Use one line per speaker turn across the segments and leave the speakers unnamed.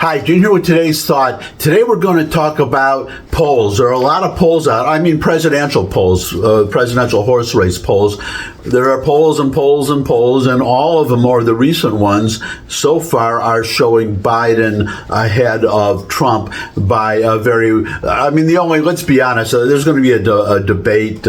Hi, June here with today's thought. Today we're going to talk about polls. There are a lot of polls out. I mean presidential polls, presidential horse race polls. There are polls and polls and polls, and all of them, or the recent ones so far, are showing Biden ahead of Trump by a very, let's be honest, there's going to be a debate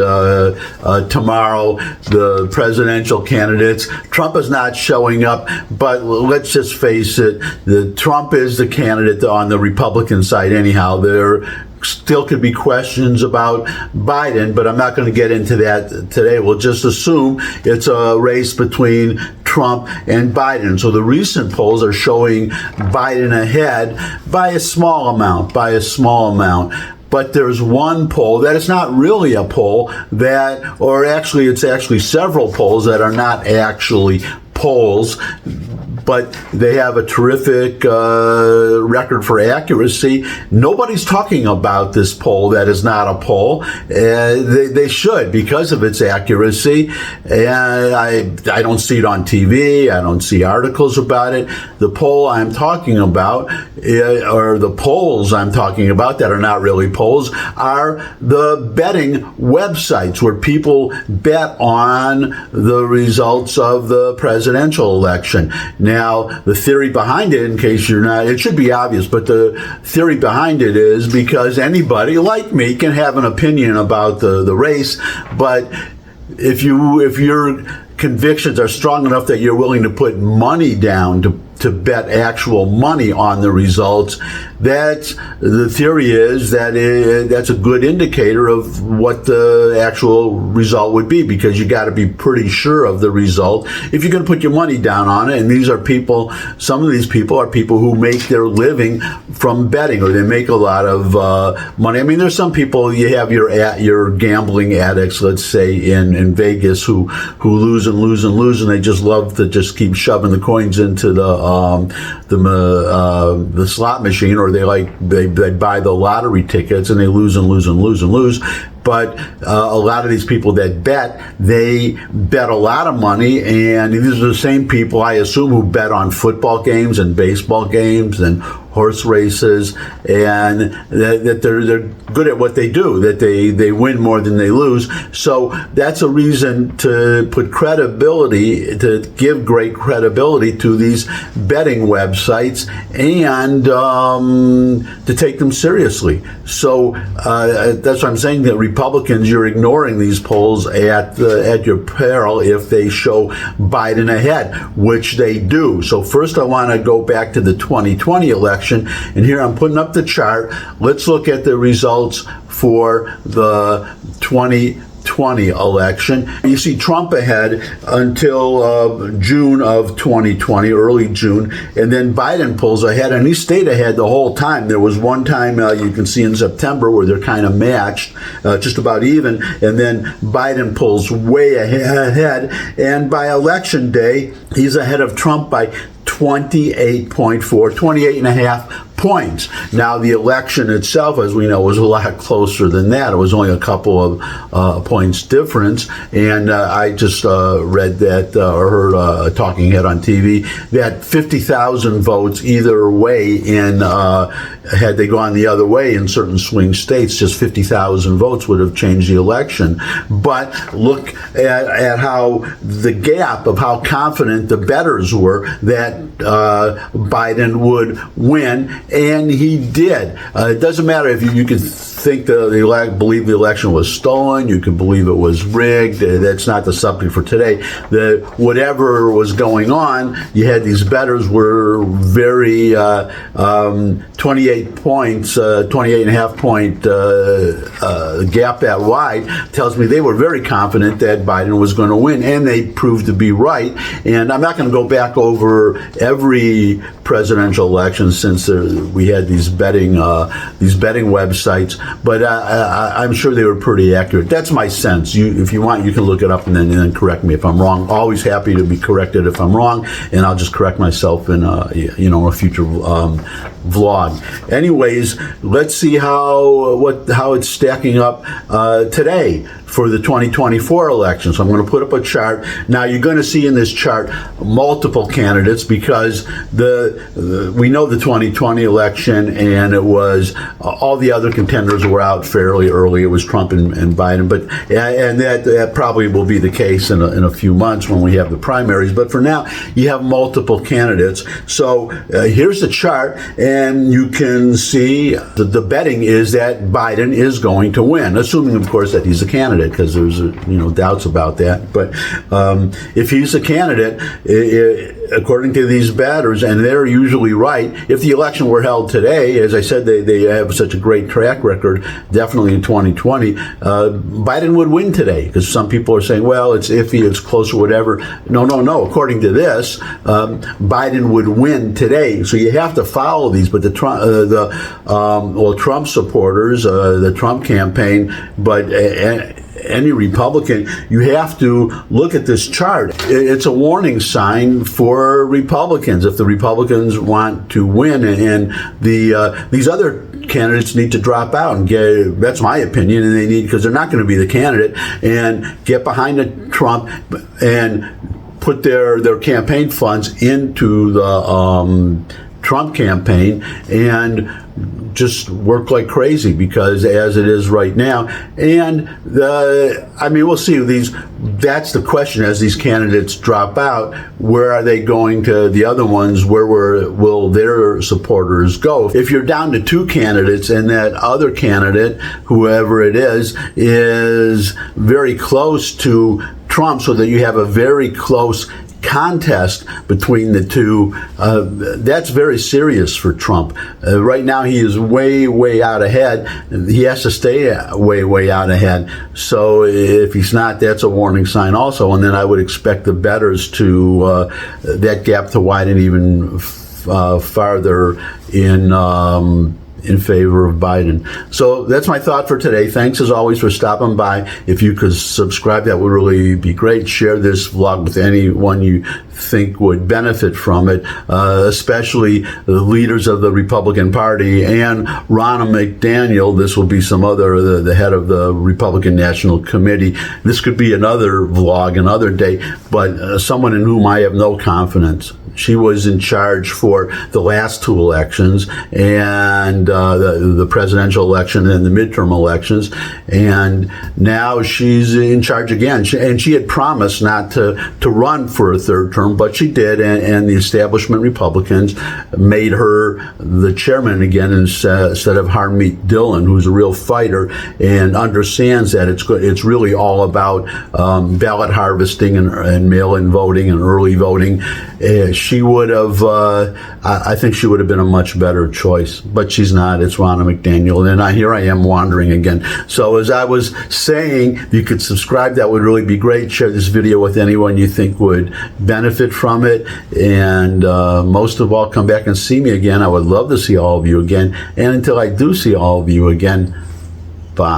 tomorrow, the presidential candidates. Trump is not showing up, but let's just face it, Trump is the candidate on the Republican side anyhow. There still could be questions about Biden, but I'm not going to get into that today. We'll just assume it's a race between Trump and Biden. So the recent polls are showing Biden ahead by a small amount, But there's one poll that is not really a poll it's actually several polls that are not actually polls, but they have a terrific record for accuracy. Nobody's talking about this poll that is not a poll. They should, because of its accuracy. And I don't see it on TV. I don't see articles about it. The poll I'm talking about, or the polls I'm talking about that are not really polls, are the betting websites where people bet on the results of the presidential election. Now, the theory behind it, in case you're not, it should be obvious, but the theory behind it is because anybody like me can have an opinion about the race, but if your convictions are strong enough that you're willing to put money down to bet actual money on the results, the theory is that's a good indicator of what the actual result would be, because you got to be pretty sure of the result if you're going to put your money down on it. And some of these people are people who make their living from betting, or they make a lot of money. I mean, there's some people, you have your gambling addicts, let's say in Vegas, who lose and lose and lose, and they just love to just keep shoving the coins into the slot machine, or they buy the lottery tickets and they lose and lose and lose and lose. But a lot of these people that they bet a lot of money, and these are the same people, I assume, who bet on football games and baseball games and horse races, and that they're good at what they do, that they win more than they lose. So that's a reason to put credibility, to give great credibility to these betting websites, and to take them seriously. So that's what I'm saying, that Republicans, you're ignoring these polls at your peril if they show Biden ahead, which they do. So first I want to go back to the 2020 election, and here I'm putting up the chart. Let's look at the results for the 2020 election. You see Trump ahead until June of 2020, early June, and then Biden pulls ahead, and he stayed ahead the whole time. There was one time you can see in September where they're kind of matched, just about even, and then Biden pulls way ahead, and by election day, he's ahead of Trump by 28.5 points. Now, the election itself, as we know, was a lot closer than that. It was only a couple of points difference, and I just read that or heard a talking head on TV that 50,000 votes either way had they gone the other way in certain swing states, just 50,000 votes would have changed the election. But look at how the gap of how confident the bettors were that Biden would win, and he did. It doesn't matter if you could think believe the election was stolen, you could believe it was rigged. That's not the subject for today. Whatever was going on, you had these bettors were very 28 points, 28.5 point gap that wide tells me they were very confident that Biden was going to win, and they proved to be right. And I'm not going to go back over every presidential election since we had these betting websites, but I'm sure they were pretty accurate. That's my sense. If you want, you can look it up and then correct me if I'm wrong. Always happy to be corrected if I'm wrong, and I'll just correct myself in a future vlog. Anyways, let's see how it's stacking up today for the 2024 election. So I'm going to put up a chart. Now you're going to see in this chart multiple candidates, because we know the 2020 election, and it was all the other contenders were out fairly early. It was Trump and Biden, and that probably will be the case in a few months when we have the primaries. But for now, you have multiple candidates. So here's the chart, and you can see the betting is that Biden is going to win, assuming, of course, that he's a candidate, because there's doubts about that. But if he's a candidate, according to these batters, and they're usually right, if the election were held today, as I said, they have such a great track record, definitely in 2020, Biden would win today, because some people are saying, well, it's iffy, it's close or whatever. No. According to this, Biden would win today. So you have to follow these. But Trump supporters, the Trump campaign, but any Republican, you have to look at this chart. It's a warning sign for Republicans if the Republicans want to win, and these other candidates need to drop out and that's my opinion, and they need, because they're not going to be the candidate, and get behind Trump and put their campaign funds into the Trump campaign and just work like crazy, because as it is right now, and we'll see that's the question. As these candidates drop out, where are they going to? The other ones, where will their supporters go? If you're down to two candidates, and that other candidate, whoever it is very close to Trump, so that you have a very close contest between the two, that's very serious for Trump. Right now, he is way out ahead. He has to stay way out ahead. So if he's not, that's a warning sign also. And then I would expect the bettors to that gap to widen even farther in favor of Biden. So that's my thought for today. Thanks as always for stopping by. If you could subscribe, that would really be great. Share this vlog with anyone you think would benefit from it, especially the leaders of the Republican Party and Ronna McDaniel. This will be the head of the Republican National Committee. This could be another vlog, another day, but someone in whom I have no confidence. She was in charge for the last two elections, and the presidential election and the midterm elections, and now she's in charge again. And she had promised not to run for a third term, but she did, and the establishment Republicans made her the chairman again instead of Harmeet Dillon, who's a real fighter and understands that it's really all about ballot harvesting and mail-in voting and early voting. She would have, I think she would have been a much better choice, but she's not. It's Ronna McDaniel, and here I am wandering again. So as I was saying, if you could subscribe, that would really be great. Share this video with anyone you think would benefit from it, and most of all, come back and see me again. I would love to see all of you again, and until I do see all of you again, bye.